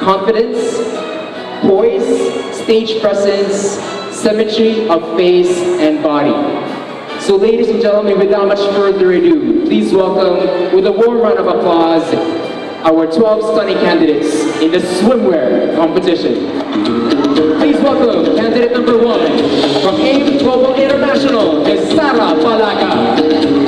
confidence, poise, stage presence, symmetry of face and body. So ladies and gentlemen, without much further ado, please welcome with a warm round of applause our 12 stunning candidates in the swimwear competition. Please welcome candidate number 1 from AIM Global International, Ms. Sara Palaga.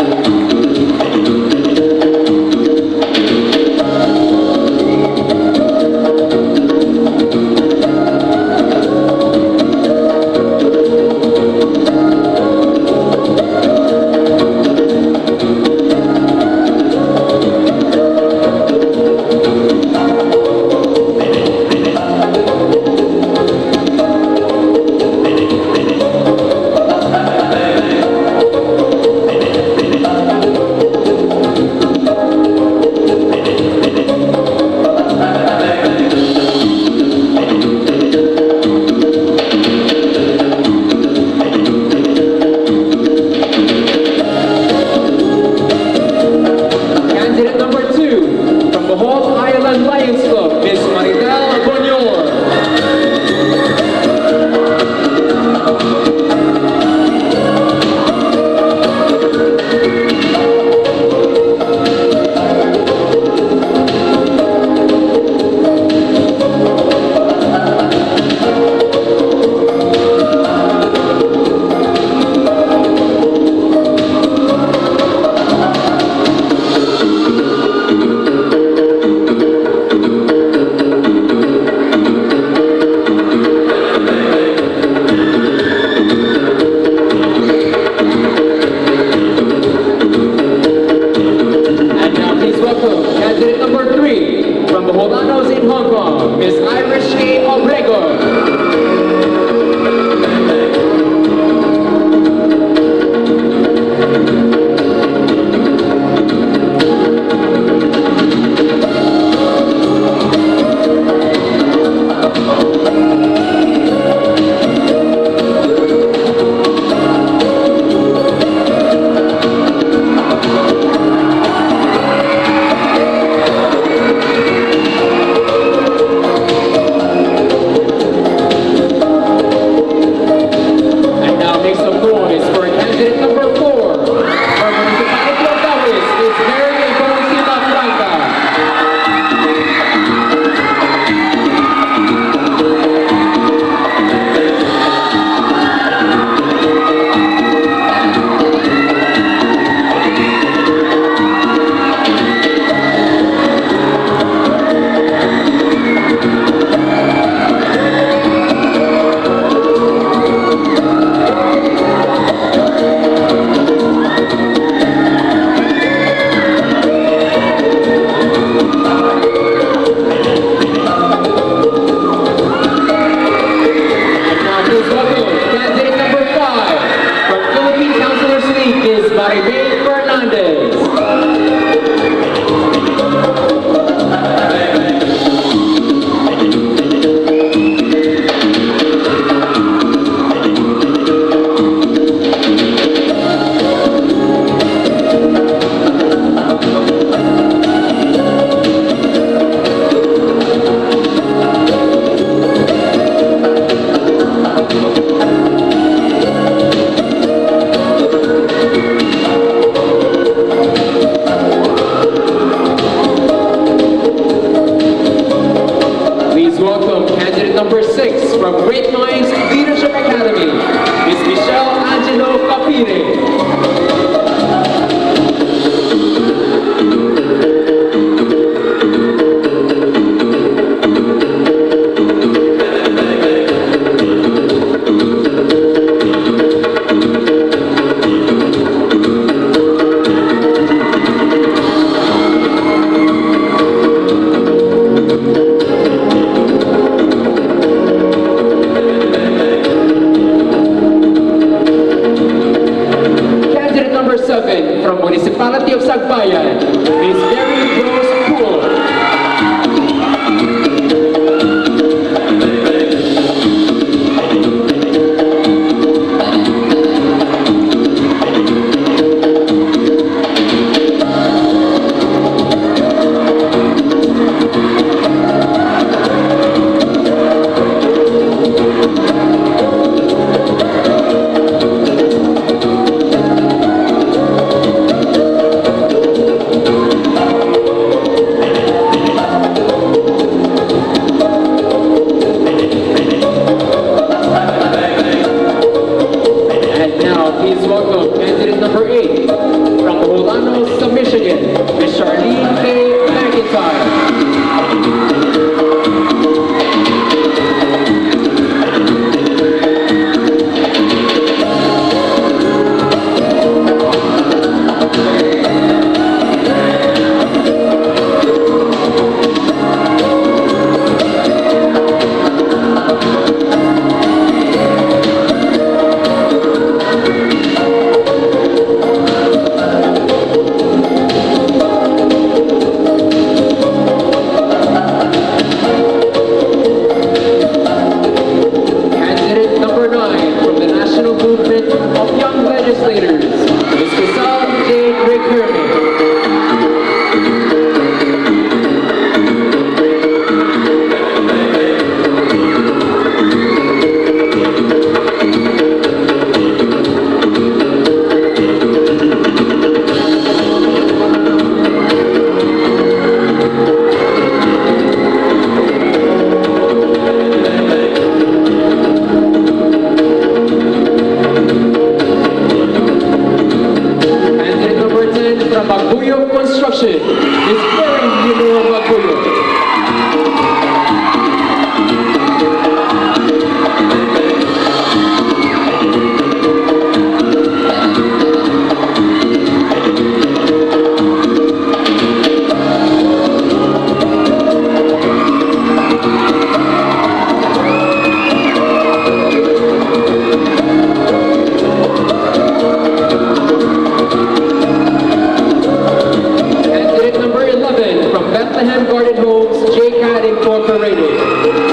Incorporated.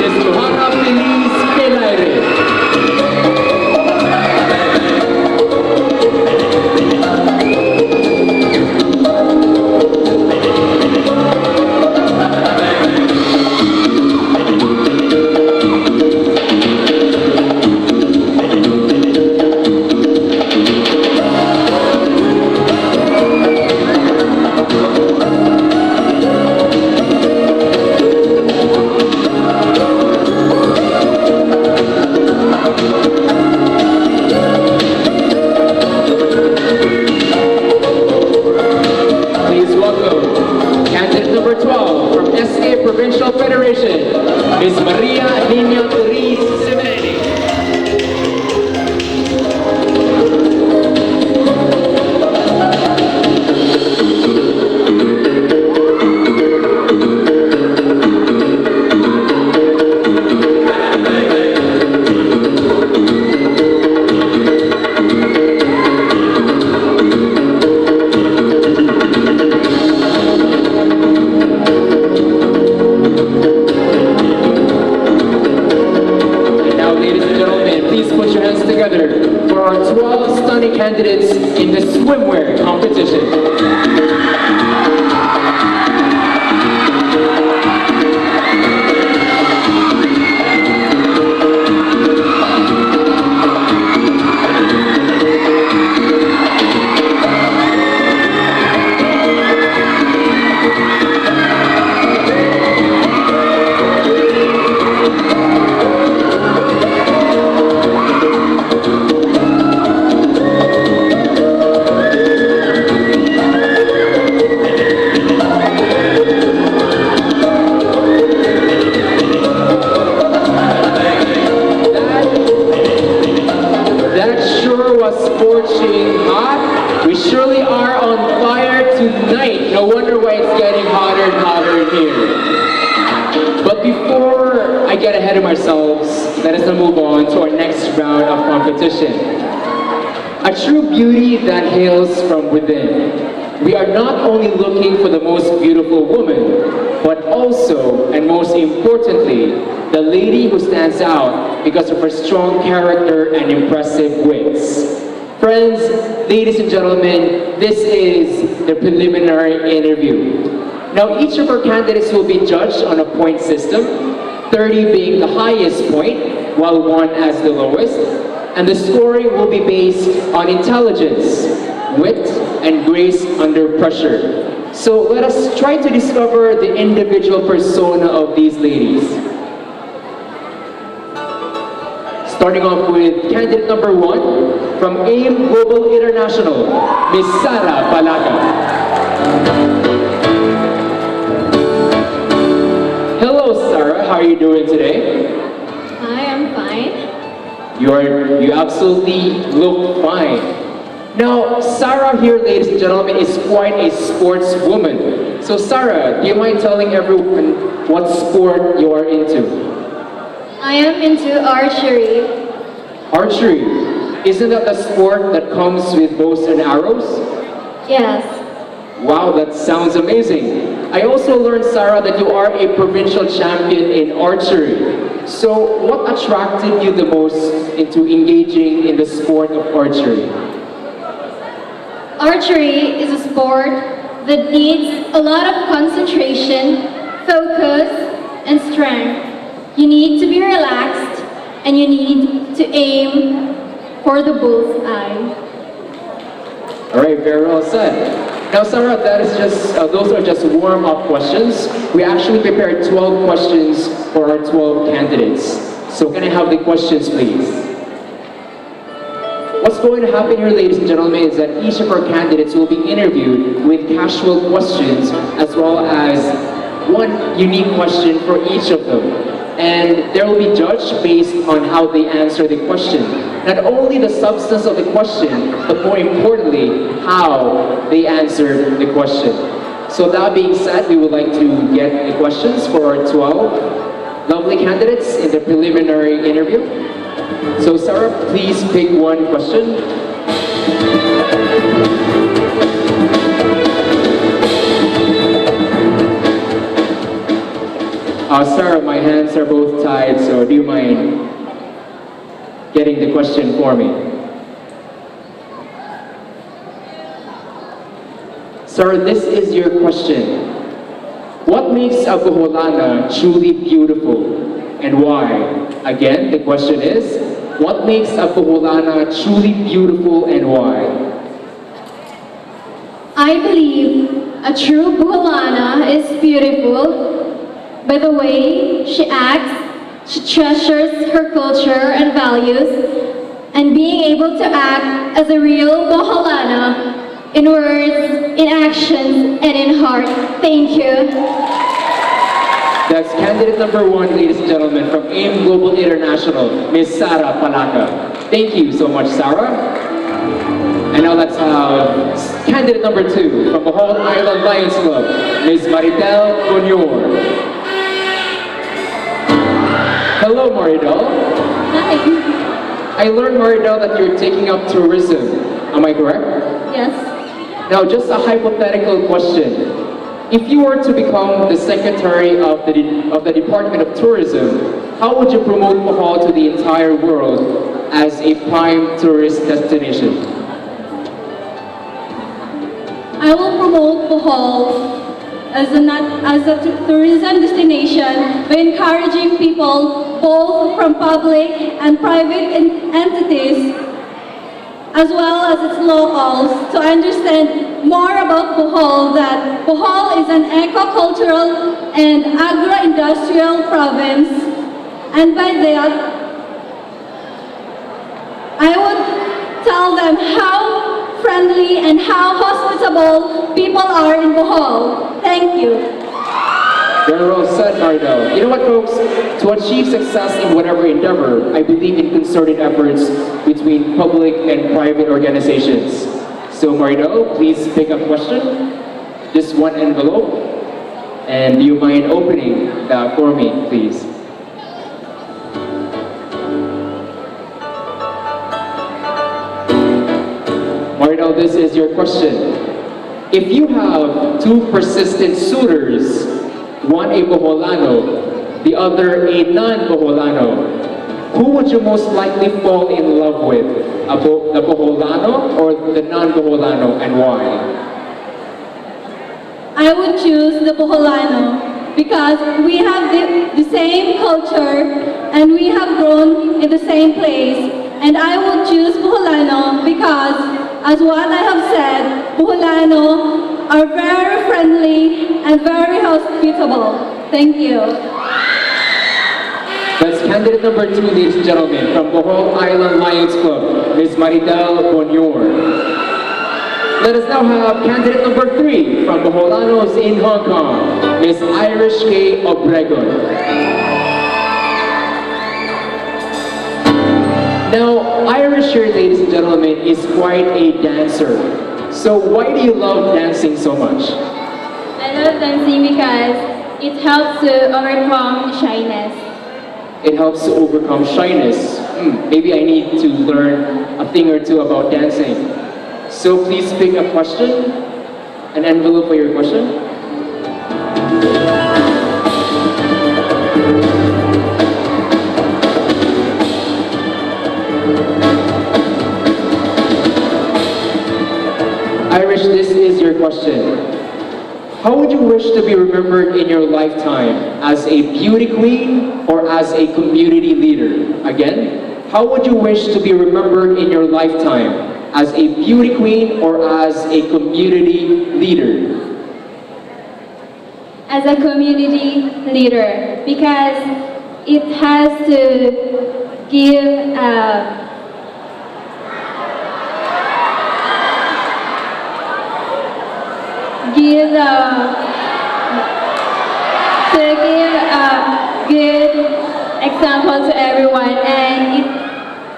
Ms. Johanna Feliz Pelaire. Please welcome candidate number 12 from SK Provincial Federation, Ms. Maria Nina Ruiz Semeneni. And now, ladies and gentlemen, please put your hands together for our 12 stunning candidates in the swimwear competition. That sure was scorching hot. We surely are on fire tonight. No wonder why it's getting hotter and hotter in here. But before I get ahead of ourselves, let us now move on to our next round of competition. A true beauty that hails from within. We are not only looking for the most beautiful woman, but also, and most importantly, the lady who stands out because of her strong character and impressive wits. Friends, ladies and gentlemen, this is the preliminary interview. Now, each of our candidates will be judged on a point system, 30 being the highest point, while 1 as the lowest, and the scoring will be based on intelligence, wit, and grace under pressure. So let us try to discover the individual persona of these ladies. Starting off with candidate number 1 from AIM Global International, Ms. Sara Balaga. Hello, Sara. How are you doing today? Hi, I'm fine. You absolutely look fine. Now, Sara here, ladies and gentlemen, is quite a sportswoman. So, Sara, do you mind telling everyone what sport you are into? I am into archery. Archery. Isn't that the sport that comes with bows and arrows? Yes. Wow, that sounds amazing. I also learned, Sara, that you are a provincial champion in archery. So, what attracted you the most into engaging in the sport of archery? Archery is a sport that needs a lot of concentration, focus, and strength. You need to be relaxed and you need to aim for the bull's eye. All right, very well said. Now, Sara, those are just warm-up questions. We actually prepared 12 questions for our 12 candidates. So can I have the questions, please? What's going to happen here, ladies and gentlemen, is that each of our candidates will be interviewed with casual questions as well as one unique question for each of them. And they will be judged based on how they answer the question. Not only the substance of the question, but more importantly, how they answered the question. So that being said, we would like to get the questions for our 12 lovely candidates in the preliminary interview. So Sara, please pick one question. Sarah, my hands are both tied, so do you mind getting the question for me? Sarah, this is your question. What makes a Boholana truly beautiful and why? Again, the question is, what makes a Boholana truly beautiful and why? I believe a true Buholana is beautiful by the way she acts, she treasures her culture and values, and being able to act as a real Boholana in words, in actions, and in heart. Thank you. That's candidate number 1, ladies and gentlemen, from AIM Global International, Ms. Sarah Palaka. Thank you so much, Sarah. And now let's have candidate number 2 from Bohol Island Lions Club, Ms. Maritel Bonyor. Hello, Maridel. Hi. I learned, Maridel, that you're taking up tourism. Am I correct? Yes. Now, just a hypothetical question. If you were to become the secretary of the Department of Tourism, how would you promote Bohol to the entire world as a prime tourist destination? I will promote Bohol as a tourism destination by encouraging people both from public and private entities as well as its locals to understand more about Bohol, that Bohol is an eco-cultural and agro-industrial province, and by that I would tell them how friendly and how hospitable people are in Bohol. Thank you. Very well said, Maridel. You know what, folks? To achieve success in whatever endeavor, I believe in concerted efforts between public and private organizations. So, Maridel, please pick a question. Just one envelope. And do you mind opening that for me, please? Maridel, this is your question. If you have 2 persistent suitors, one a Boholano, the other a non-Boholano, who would you most likely fall in love with? The Boholano or the non-Boholano, and why? I would choose the Boholano because we have the same culture and we have grown in the same place. And I would choose Boholano because, as what I have said, Boholano are very friendly and very hospitable. Thank you. That's candidate number 2, ladies and gentlemen, from Bohol Island Lions Club, Ms. Maritel Bonyor. Let us now have candidate number 3 from Boholanos in Hong Kong, Ms. Irish K. Obregon. Now, Irish here, ladies and gentlemen, is quite a dancer. So why do you love dancing so much? I love dancing because it helps to overcome shyness. It helps to overcome shyness. Maybe I need to learn a thing or two about dancing. So please pick a question, an envelope for your question. Irish, this is your question. How would you wish to be remembered in your lifetime? As a beauty queen or as a community leader? Again, how would you wish to be remembered in your lifetime? As a beauty queen or as a community leader? As a community leader, because it has to give a good example to everyone, and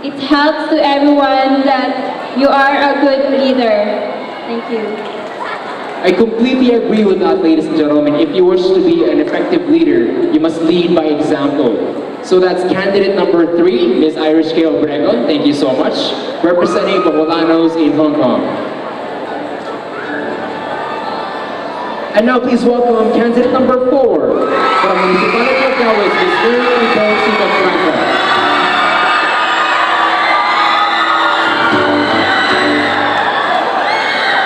it helps to everyone that you are a good leader. Thank you. I completely agree with that, ladies and gentlemen. If you wish to be an effective leader, you must lead by example. So that's candidate number 3, Ms. Irish K. Obregon. Thank you so much. Representing Boholanos in Hong Kong. And now please welcome candidate number 4 from Municipality of Galvez, Ms. Mary Bonsita Franco.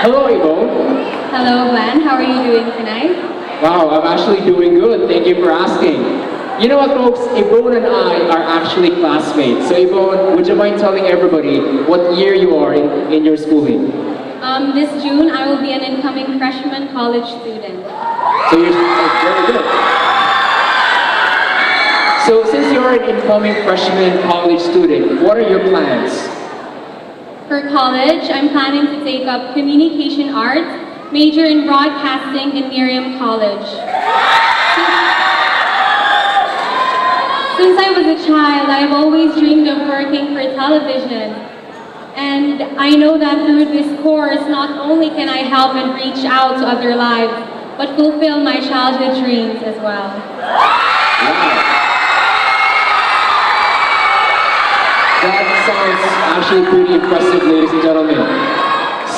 Hello, Yvonne. Hello, Glenn. How are you doing tonight? Wow, I'm actually doing good. Thank you for asking. You know what, folks? Yvonne and I are actually classmates. So, Yvonne, would you mind telling everybody what year you are in your schooling? This June, I will be an incoming freshman college student. So you're very good. So since you're an incoming freshman college student, what are your plans? For college, I'm planning to take up communication arts, major in broadcasting in Miriam College. Since I was a child, I've always dreamed of working for television. And I know that through this course, not only can I help and reach out to other lives, but fulfill my childhood dreams as well. Wow. That sounds actually pretty impressive, ladies and gentlemen.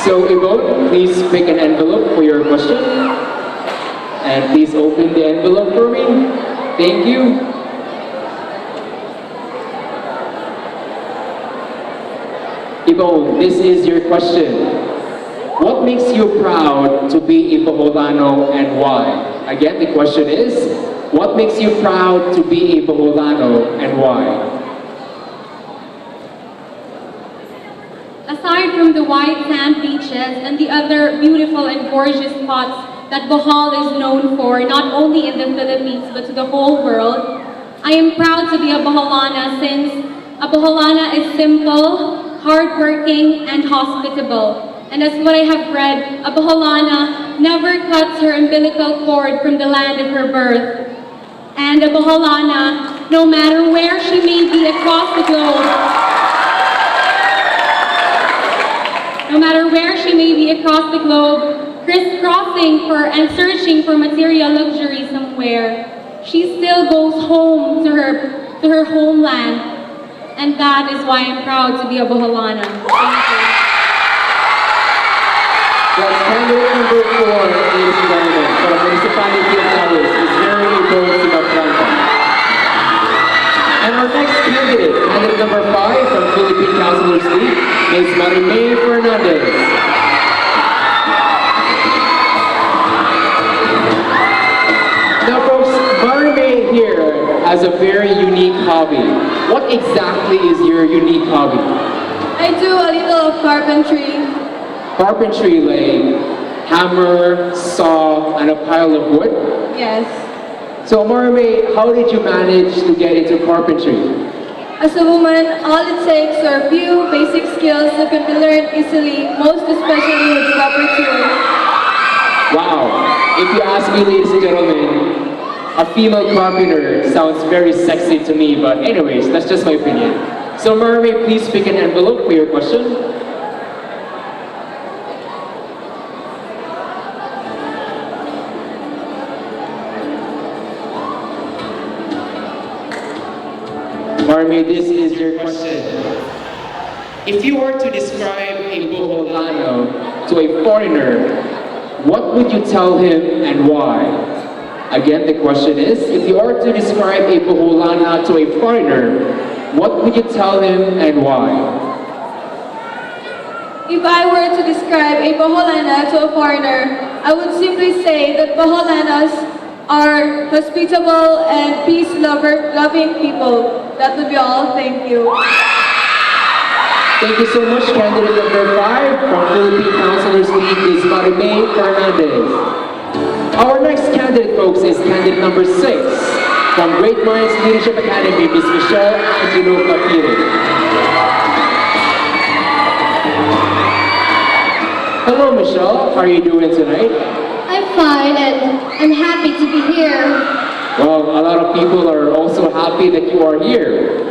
So, Yvonne, please pick an envelope for your question. And please open the envelope for me. Thank you. Yvonne, this is your question. What makes you proud to be a Boholano and why? Again, the question is, what makes you proud to be a Boholano and why? Aside from the white sand beaches and the other beautiful and gorgeous spots that Bohol is known for, not only in the Philippines but to the whole world, I am proud to be a Boholana since a Boholana is simple, hardworking, and hospitable. And as what I have read, a Boholana never cuts her umbilical cord from the land of her birth. And a Boholana, no matter where she may be across the globe, crisscrossing for and searching for material luxury somewhere, she still goes home to her homeland. And that is why I'm proud to be a Boholana. Thank you. That's candidate number 4, ladies and gentlemen, from the Municipality of Galvez, is Mary Bonsita Franco. And our next candidate, candidate number 5 from Philippine Councilors League, Ms. Marimay Fernandez. Now folks, Marimay here has a very unique hobby. What exactly is your unique hobby? I do a little of carpentry. Carpentry, like hammer, saw, and a pile of wood? Yes. So Marimay, how did you manage to get into carpentry? As a woman, all it takes are a few basic skills that can be learned easily, most especially with proper tools. Wow. If you ask me, ladies and gentlemen, a female carpenter sounds very sexy to me, but anyways, that's just my opinion. So Marimay, please pick an envelope for your question. Marimay, this is your question. If you were to describe a Boholano to a foreigner, what would you tell him and why? Again, the question is, if you are to describe a Boholana to a foreigner, what would you tell him and why? If I were to describe a Boholana to a foreigner, I would simply say that Boholanas are hospitable and peace-loving people. That would be all. Thank you. Thank you so much, candidate number 5 from Philippine Councilors League is Marimay Fernandez. Our next candidate, folks, is candidate number 6 from Great Minds Leadership Academy, Ms. Michelle Angelo Capire. Hello, Michelle. How are you doing tonight? I'm fine and I'm happy to be here. Well, a lot of people are also happy that you are here.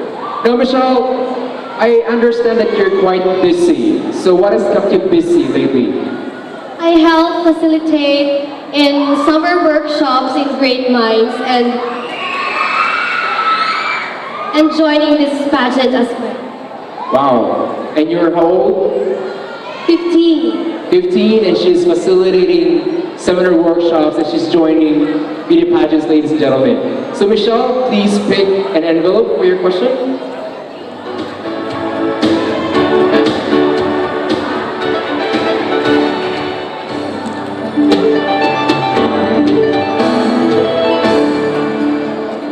Now, Michelle, I understand that you're quite busy. So what has kept you busy lately? I help facilitate in summer workshops in Great Minds and joining this pageant as well. Wow. And you're how old? 15. 15, and she's facilitating seminar workshops, and she's joining beauty pageants, ladies and gentlemen. So Michelle, please pick an envelope for your question.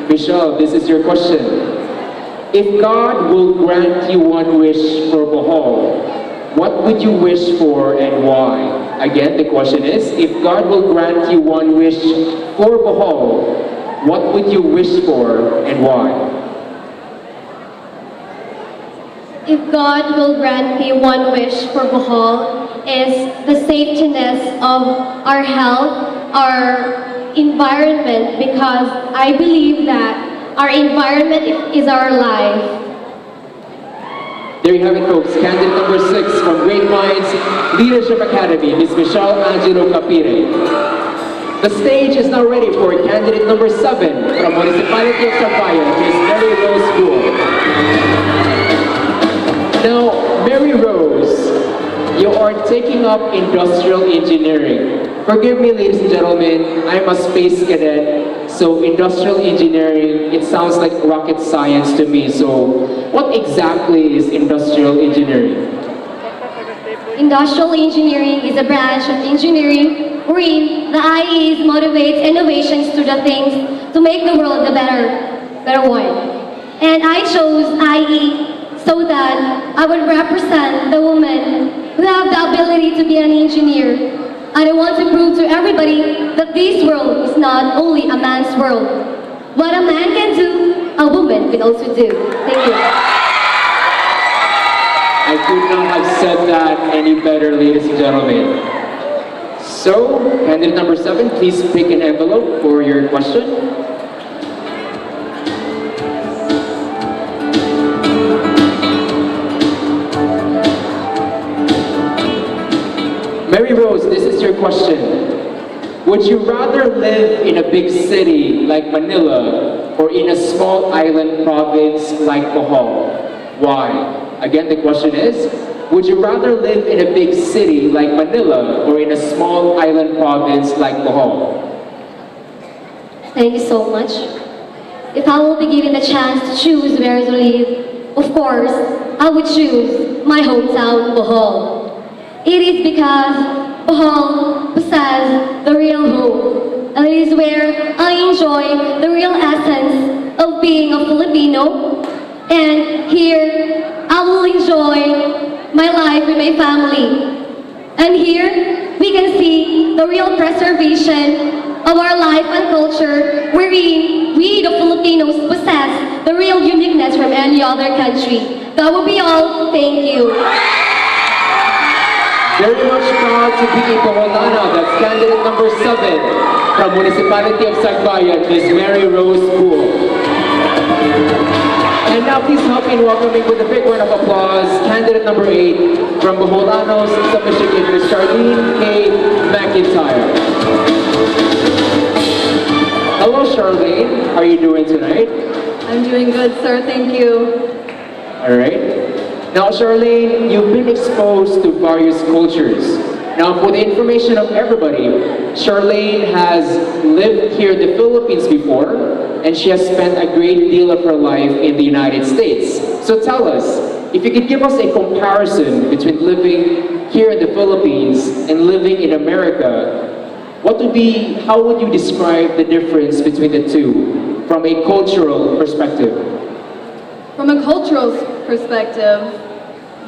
Michelle, this is your question. If God will grant you one wish for bohol, what would you wish for and why? Again, the question is, if God will grant you one wish for bohol, what would you wish for and why? If God will grant me one wish for bohol, is the safetyness of our health, our environment, because I believe that our environment is our life. There you have it, folks. Candidate number 6 from Great Minds Leadership Academy, Ms. Michelle Angelo Capire. The stage is now ready for candidate number 7 from Municipality of Sarbayan, Ms. Mary Rose Poole. Now, Mary Rose, you are taking up industrial engineering. Forgive me, ladies and gentlemen, I'm a space cadet, so industrial engineering, it sounds like rocket science to me. So, what exactly is industrial engineering? Industrial engineering is a branch of engineering wherein the IE motivates innovations to the things to make the world a better one. And I chose IE so that I would represent the women who have the ability to be an engineer. And I want to prove to everybody that this world is not only a man's world. What a man can do, a woman can also do. Thank you. I could not have said that any better, ladies and gentlemen. So, candidate number 7, please pick an envelope for your question. Mary Rose, this is your question. Would you rather live in a big city like Manila or in a small island province like Bohol? Why? Again, the question is, would you rather live in a big city like Manila or in a small island province like Bohol? Thank you so much. If I will be given the chance to choose where to live, of course, I would choose my hometown, Bohol. It is because Bohol possesses the real home, and it is where I enjoy the real essence of being a Filipino. And here, I will enjoy my life with my family. And here, we can see the real preservation of our life and culture, wherein we, the Filipinos, possess the real uniqueness from any other country. That will be all. Thank you. Very much proud to be a Boholana. That's candidate number 7 from Municipality of Sarbayan, Ms. Mary Rose Poole. And now please help me in welcoming with a big round of applause, candidate number 8 from Boholanos, sa Michigan, Ms. Charlene K. McIntyre. Hello, Charlene. How are you doing tonight? I'm doing good, sir. Thank you. All right. Now, Charlene, you've been exposed to various cultures. Now, for the information of everybody, Charlene has lived here in the Philippines before, and she has spent a great deal of her life in the United States. So tell us, if you could give us a comparison between living here in the Philippines and living in America, how would you describe the difference between the two from a cultural perspective? From a cultural perspective,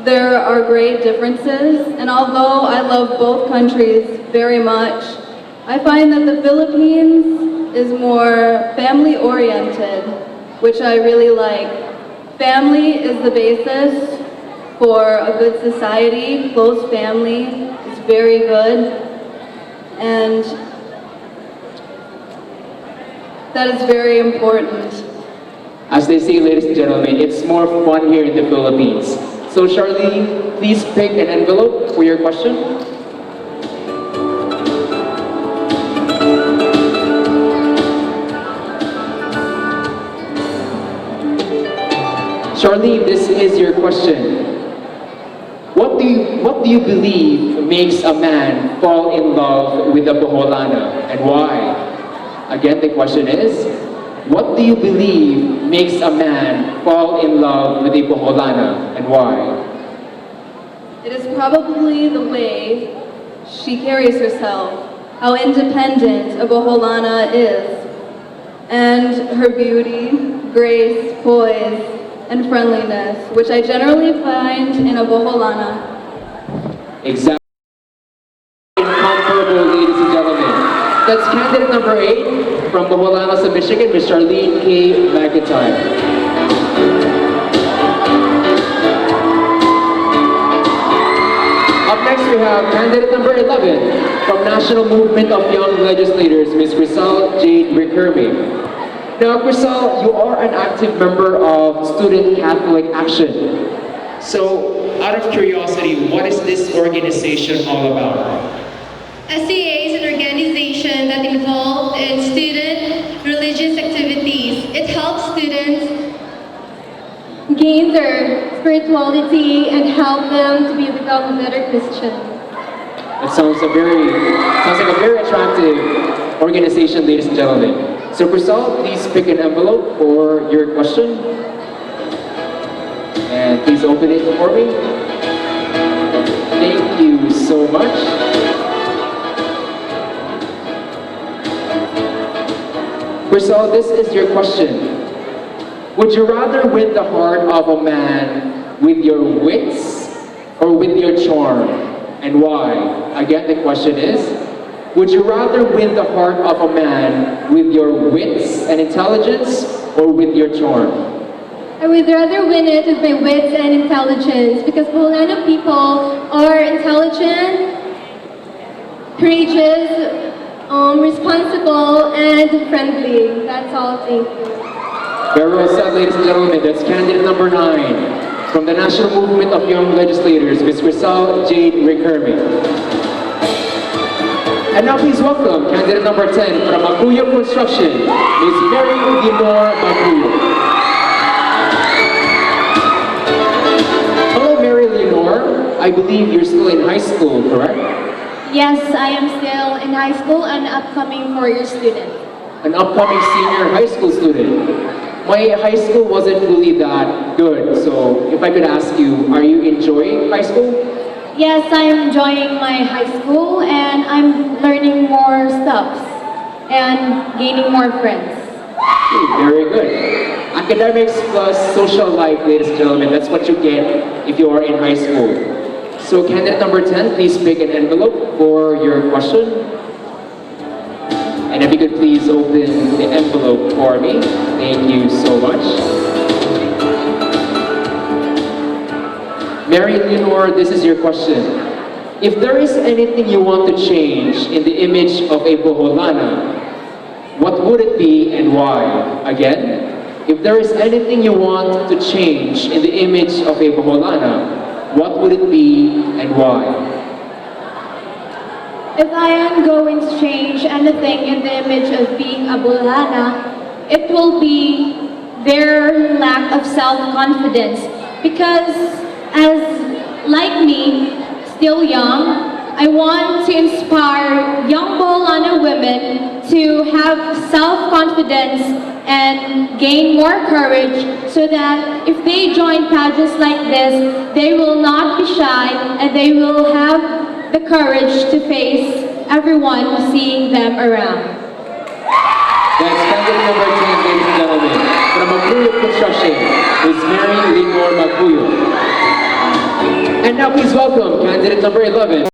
there are great differences, and although I love both countries very much, I find that the Philippines is more family-oriented, which I really like. Family is the basis for a good society. Close family is very good, and that is very important. As they say, ladies and gentlemen, it's more fun here in the Philippines. So Charlene, please pick an envelope for your question. Charlene, this is your question. What do you believe makes a man fall in love with a boholana and why? Again, the question is, what do you believe makes a man fall in love with a boholana and why? It is probably the way she carries herself, how independent a boholana is, and her beauty, grace, poise, and friendliness, which I generally find in a boholana. Exactly. Incomparable, ladies and gentlemen. That's candidate number 8 from Boholanas of Michigan, Ms. Charlene K. McIntyre. Up next, we have candidate number 11 from National Movement of Young Legislators, Ms. Grisel Jade Rickerme. Now, Grisel, you are an active member of Student Catholic Action. So, out of curiosity, what is this organization all about? SCA is an organization that involved in student religious activities. It helps students Gain their spirituality and help them to become a better Christian. That sounds like a very attractive organization, ladies and gentlemen. So, Grisel, please pick an envelope for your question. And please open it for me. Thank you so much. Grisel, this is your question. Would you rather win the heart of a man with your wits or with your charm? And why? Again, the question is, would you rather win the heart of a man with your wits and intelligence or with your charm? I would rather win it with my wits and intelligence because Boholano people are intelligent, courageous, responsible, and friendly. That's all. Thank you. Very well said, ladies and gentlemen. That's candidate number 9 from the National Movement of Young Legislators, Ms. Grisel Jade Rickerme. And now please welcome candidate number 10 from Maguyo Construction, Ms. Mary Leonor Maguyo. Hello, Mary Leonor. I believe you're still in high school, correct? Yes, I am still in high school and upcoming four-year student. An upcoming senior high school student. My high school wasn't really that good, so if I could ask you, are you enjoying high school? Yes, I am enjoying my high school and I'm learning more stuff and gaining more friends. Okay, very good. Academics plus social life, ladies and gentlemen, that's what you get if you are in high school. So candidate number 10, please pick an envelope for your question. And if you could please open the envelope for me. Thank you so much. Mary Leonor, this is your question. If there is anything you want to change in the image of a boholana, what would it be and why? Again, if there is anything you want to change in the image of a boholana, what would it be and why? If I am going to change anything in the image of being a boholana, it will be their lack of self-confidence. Because as like me, still young, I want to inspire young boholana women to have self-confidence and gain more courage so that if they join pageants like this, they will not be shy and they will have the courage to face everyone seeing them around. That's candidate number 10, ladies and gentlemen. From Maguyo Construction, is Mary Leonor Maguyo. And now please welcome candidate number 11.